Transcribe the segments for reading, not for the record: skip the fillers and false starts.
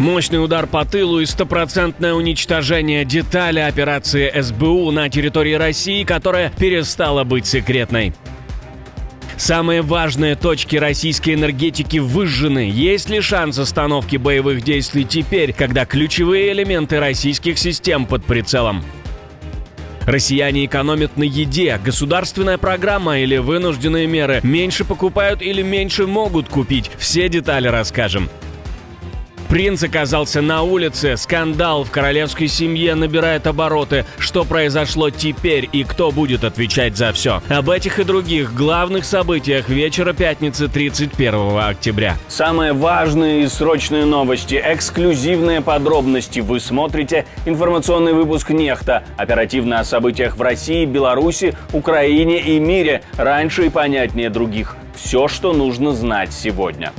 Мощный удар по тылу и стопроцентное уничтожение детали операции СБУ на территории России, которая перестала быть секретной. Самые важные точки российской энергетики выжжены. Есть ли шанс остановки боевых действий теперь, когда ключевые элементы российских систем под прицелом? Россияне экономят на еде. Государственная программа или вынужденные меры? Меньше покупают или меньше могут купить? Все детали расскажем. Принц оказался на улице. Скандал в королевской семье набирает обороты. Что произошло теперь и кто будет отвечать за все? Об этих и других главных событиях вечера пятницы 31 октября. Самые важные и срочные новости, эксклюзивные подробности. Вы смотрите информационный выпуск «Нехта». Оперативно о событиях в России, Беларуси, Украине и мире. Раньше и понятнее других. Все, что нужно знать сегодня.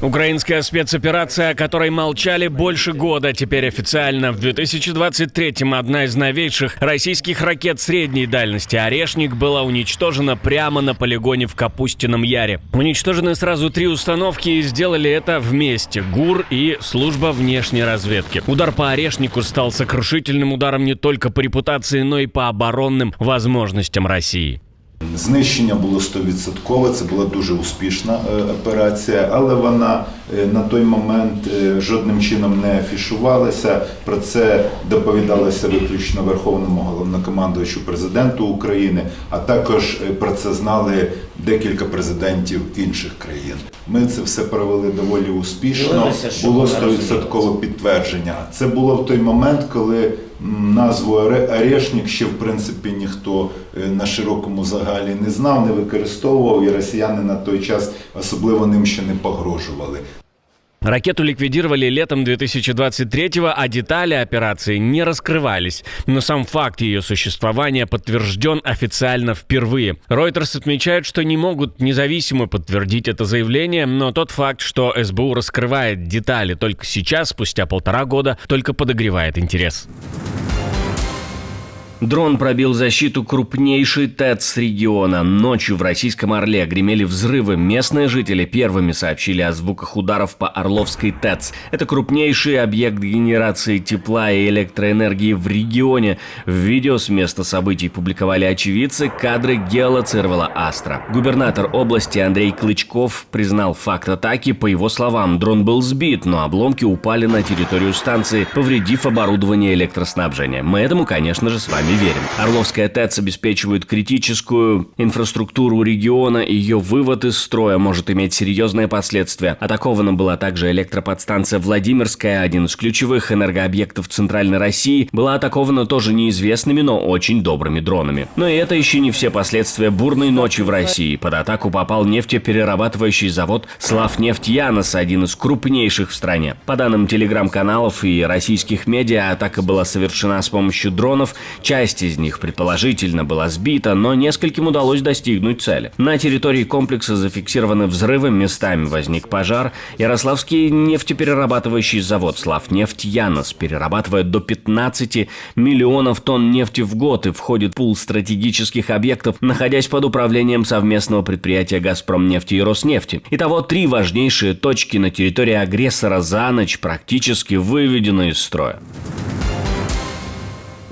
Украинская спецоперация, о которой молчали больше года, теперь официально. В 2023-м одна из новейших российских ракет средней дальности «Орешник» была уничтожена прямо на полигоне в Капустином Яре. Уничтожены сразу 3 установки и сделали это вместе – ГУР и Служба внешней разведки. Удар по «Орешнику» стал сокрушительным ударом не только по репутации, но и по оборонным возможностям Росії. Знищення було 100%, це була дуже успішна операція, але вона на той момент жодним чином не афішувалася. Про це доповідалося виключно Верховному головнокомандувачу президенту України, а також про це знали декілька президентів інших країн. Ми це все провели доволі успішно, було 100% підтвердження. Це було в той момент, коли назву «Орешник» ще, в принципі, ніхто на широкому загалі не знав, не використовував, і росіяни на той час особливо ним ще не погрожували. Ракету ликвидировали летом 2023-го, а детали операции не раскрывались. Но сам факт ее существования подтвержден официально впервые. Reuters отмечают, что не могут независимо подтвердить это заявление, но тот факт, что СБУ раскрывает детали только сейчас, спустя 1,5 года, только подогревает интерес. Дрон пробил защиту крупнейшей ТЭЦ региона. Ночью в российском Орле гремели взрывы. Местные жители первыми сообщили о звуках ударов по Орловской ТЭЦ. Это крупнейший объект генерации тепла и электроэнергии в регионе. В видео с места событий публиковали очевидцы. Кадры геолоцировала Астра. Губернатор области Андрей Клычков признал факт атаки. По его словам, дрон был сбит, но обломки упали на территорию станции, повредив оборудование электроснабжения. Мы этому, конечно же, с вами верим. Орловская ТЭЦ обеспечивает критическую инфраструктуру региона, и ее вывод из строя может иметь серьезные последствия. Атакована была также электроподстанция Владимирская, один из ключевых энергообъектов Центральной России, была атакована тоже неизвестными, но очень добрыми дронами. Но и это еще не все последствия бурной ночи в России. Под атаку попал нефтеперерабатывающий завод «Славнефть-Янос», один из крупнейших в стране. По данным телеграм-каналов и российских медиа, атака была совершена с помощью дронов. Часть из них, предположительно, была сбита, но нескольким удалось достигнуть цели. На территории комплекса зафиксированы взрывы, местами возник пожар. Ярославский нефтеперерабатывающий завод «Славнефть-Янос» перерабатывает до 15 миллионов тонн нефти в год и входит в пул стратегических объектов, находясь под управлением совместного предприятия «Газпромнефти» и «Роснефти». Итого 3 важнейшие точки на территории агрессора за ночь практически выведены из строя.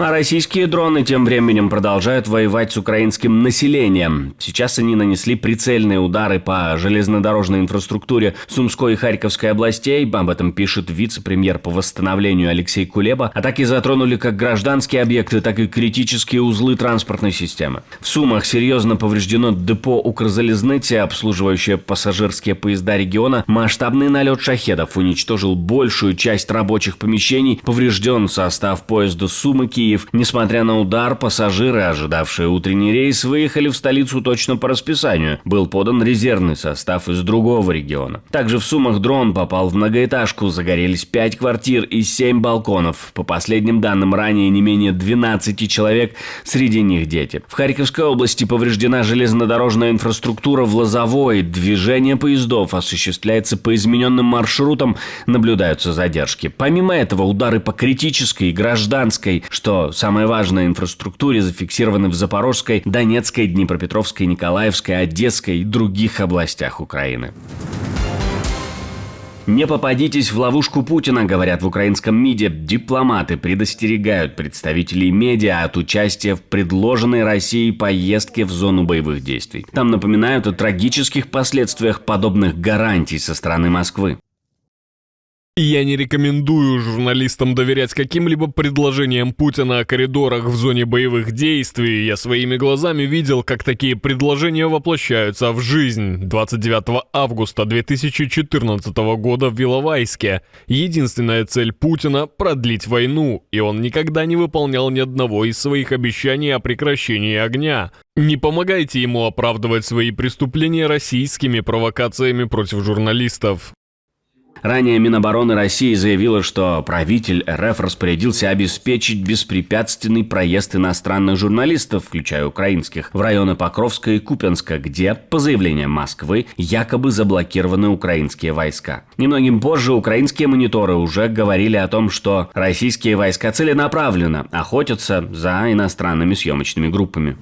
А российские дроны тем временем продолжают воевать с украинским населением. Сейчас они нанесли прицельные удары по железнодорожной инфраструктуре Сумской и Харьковской областей. Об этом пишет вице-премьер по восстановлению Алексей Кулеба. Атаки затронули как гражданские объекты, так и критические узлы транспортной системы. В Сумах серьезно повреждено депо Укрзалезницы, обслуживающее пассажирские поезда региона. Масштабный налет шахедов уничтожил большую часть рабочих помещений. Поврежден состав поезда Сумы-Киев. Несмотря на удар, пассажиры, ожидавшие утренний рейс, выехали в столицу точно по расписанию. Был подан резервный состав из другого региона. Также в Сумах дрон попал в многоэтажку. Загорелись 5 квартир и 7 балконов. По последним данным, ранее не менее 12 человек, среди них дети. В Харьковской области повреждена железнодорожная инфраструктура в Лозовой. Движение поездов осуществляется по измененным маршрутам, наблюдаются задержки. Помимо этого, удары по критической и гражданской, что самое важное, инфраструктуре зафиксированы в Запорожской, Донецкой, Днепропетровской, Николаевской, Одесской и других областях Украины. Не попадитесь в ловушку Путина, говорят в украинском МИДе. Дипломаты предостерегают представителей медиа от участия в предложенной Россией поездке в зону боевых действий. Там напоминают о трагических последствиях подобных гарантий со стороны Москвы. Я не рекомендую журналистам доверять каким-либо предложениям Путина о коридорах в зоне боевых действий. Я своими глазами видел, как такие предложения воплощаются в жизнь. 29 августа 2014 года в Иловайске. Единственная цель Путина – продлить войну, и он никогда не выполнял ни одного из своих обещаний о прекращении огня. Не помогайте ему оправдывать свои преступления российскими провокациями против журналистов. Ранее Минобороны России заявило, что правитель РФ распорядился обеспечить беспрепятственный проезд иностранных журналистов, включая украинских, в районы Покровска и Купянска, где, по заявлениям Москвы, якобы заблокированы украинские войска. Немногим позже украинские мониторы уже говорили о том, что российские войска целенаправленно охотятся за иностранными съемочными группами.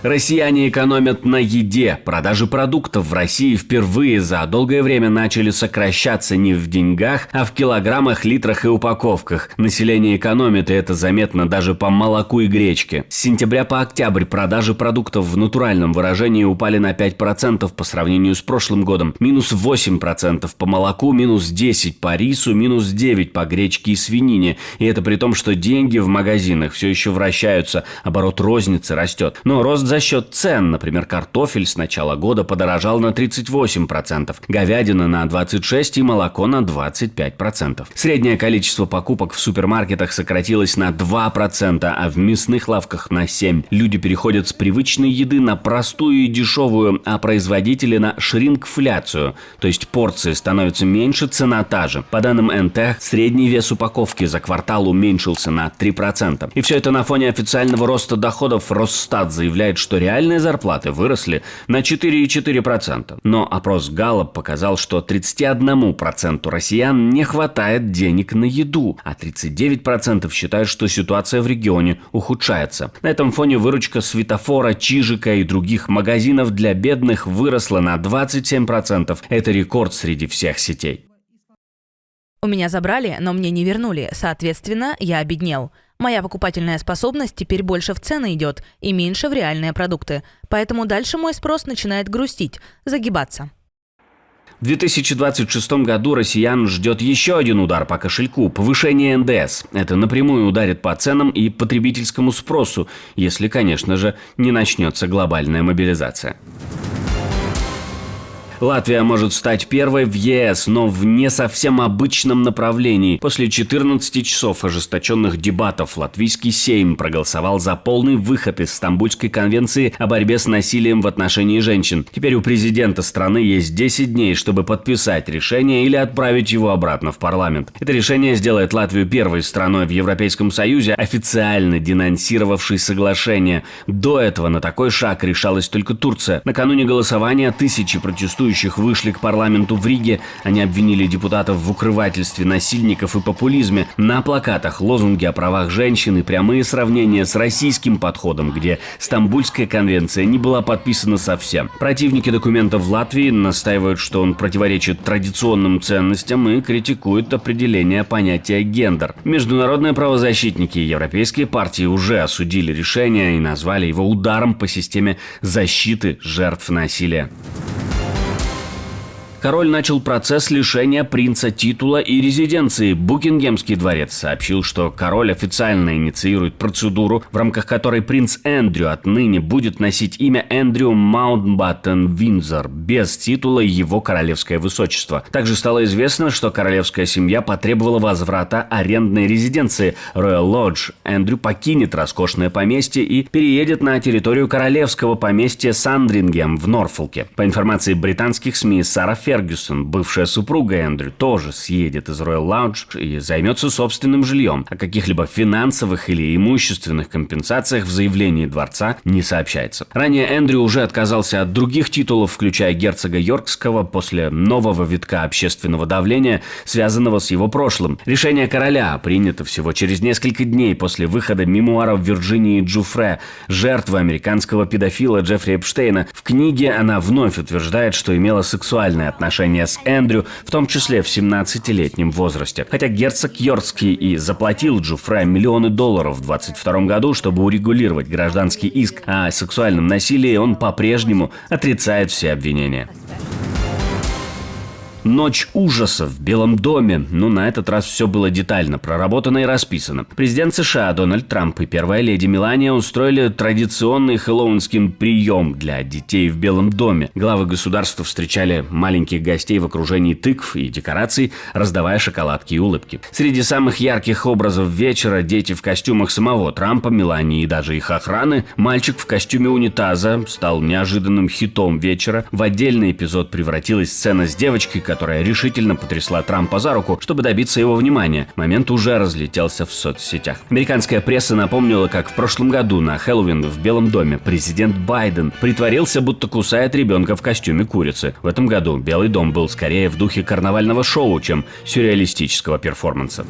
Россияне экономят на еде. Продажи продуктов в России впервые за долгое время начали сокращаться не в деньгах, а в килограммах, литрах и упаковках. Население экономит, и это заметно даже по молоку и гречке. С сентября по октябрь продажи продуктов в натуральном выражении упали на 5% по сравнению с прошлым годом. Минус 8% по молоку, минус 10% по рису, минус 9% по гречке и свинине. И это при том, что деньги в магазинах все еще вращаются, оборот розницы растет. Но рост за счет цен, например, картофель с начала года подорожал на 38%, говядина на 26% и молоко на 25%. Среднее количество покупок в супермаркетах сократилось на 2%, а в мясных лавках на 7%. Люди переходят с привычной еды на простую и дешевую, а производители на шрингфляцию, то есть порции становятся меньше, цена та же. По данным НТ, средний вес упаковки за квартал уменьшился на 3%. И все это на фоне официального роста доходов. Росстат заявляет, что реальные зарплаты выросли на 4,4%. Но опрос Галлуп показал, что 31% россиян не хватает денег на еду, а 39% считают, что ситуация в регионе ухудшается. На этом фоне выручка Светофора, Чижика и других магазинов для бедных выросла на 27%. Это рекорд среди всех сетей. У меня забрали, но мне не вернули. Соответственно, я обеднел. Моя покупательная способность теперь больше в цены идет и меньше в реальные продукты. Поэтому дальше мой спрос начинает грустить, загибаться. В 2026 году россиян ждет еще один удар по кошельку – повышение НДС. Это напрямую ударит по ценам и потребительскому спросу, если, конечно же, не начнется глобальная мобилизация. Латвия может стать первой в ЕС, но в не совсем обычном направлении. После 14 часов ожесточенных дебатов латвийский Сейм проголосовал за полный выход из Стамбульской конвенции о борьбе с насилием в отношении женщин. Теперь у президента страны есть 10 дней, чтобы подписать решение или отправить его обратно в парламент. Это решение сделает Латвию первой страной в Европейском Союзе, официально денонсировавшей соглашение. До этого на такой шаг решалась только Турция. Накануне голосования тысячи протестующих вышли к парламенту в Риге. Они обвинили депутатов в укрывательстве насильников и популизме. На плакатах лозунги о правах женщин и прямые сравнения с российским подходом, где Стамбульская конвенция не была подписана совсем. Противники документа в Латвии настаивают, что он противоречит традиционным ценностям и критикуют определение понятия гендер. Международные правозащитники и европейские партии уже осудили решение и назвали его ударом по системе защиты жертв насилия. Король начал процесс лишения принца титула и резиденции. Букингемский дворец сообщил, что король официально инициирует процедуру, в рамках которой принц Эндрю отныне будет носить имя Эндрю Маунтбаттен-Виндзор без титула его королевское высочество. Также стало известно, что королевская семья потребовала возврата арендной резиденции Royal Lodge. Эндрю покинет роскошное поместье и переедет на территорию королевского поместья Сандрингем в Норфолке. По информации британских СМИ, Сара Фергюсон, бывшая супруга Эндрю, тоже съедет из Royal Lounge и займется собственным жильем. О каких-либо финансовых или имущественных компенсациях в заявлении дворца не сообщается. Ранее Эндрю уже отказался от других титулов, включая герцога Йоркского, после нового витка общественного давления, связанного с его прошлым. Решение короля принято всего через несколько дней после выхода мемуаров Вирджинии Джуфре, жертвы американского педофила Джеффри Эпштейна. В книге она вновь утверждает, что имела сексуальные отношения отношения с Эндрю, в том числе в 17-летнем возрасте. Хотя герцог Йоркский и заплатил Джуфре миллионы долларов в 22 году, чтобы урегулировать гражданский иск о сексуальном насилии, он по-прежнему отрицает все обвинения. Ночь ужасов в Белом доме. На этот раз все было детально проработано и расписано. Президент США Дональд Трамп и первая леди Мелания устроили традиционный хэллоуинский прием для детей в Белом доме. Главы государства встречали маленьких гостей в окружении тыкв и декораций, раздавая шоколадки и улыбки. Среди самых ярких образов вечера дети в костюмах самого Трампа, Мелании и даже их охраны. Мальчик в костюме унитаза стал неожиданным хитом вечера. В отдельный эпизод превратилась сцена с девочкой, которая решительно потрясла Трампа за руку, чтобы добиться его внимания. Момент уже разлетелся в соцсетях. Американская пресса напомнила, как в прошлом году на Хэллоуин в Белом доме президент Байден притворился, будто кусает ребенка в костюме курицы. В этом году Белый дом был скорее в духе карнавального шоу, чем сюрреалистического перформанса.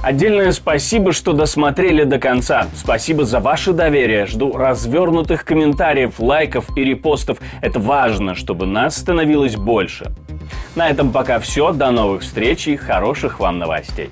Отдельное спасибо, что досмотрели до конца. Спасибо за ваше доверие. Жду развернутых комментариев, лайков и репостов. Это важно, чтобы нас становилось больше. На этом пока все. До новых встреч и хороших вам новостей.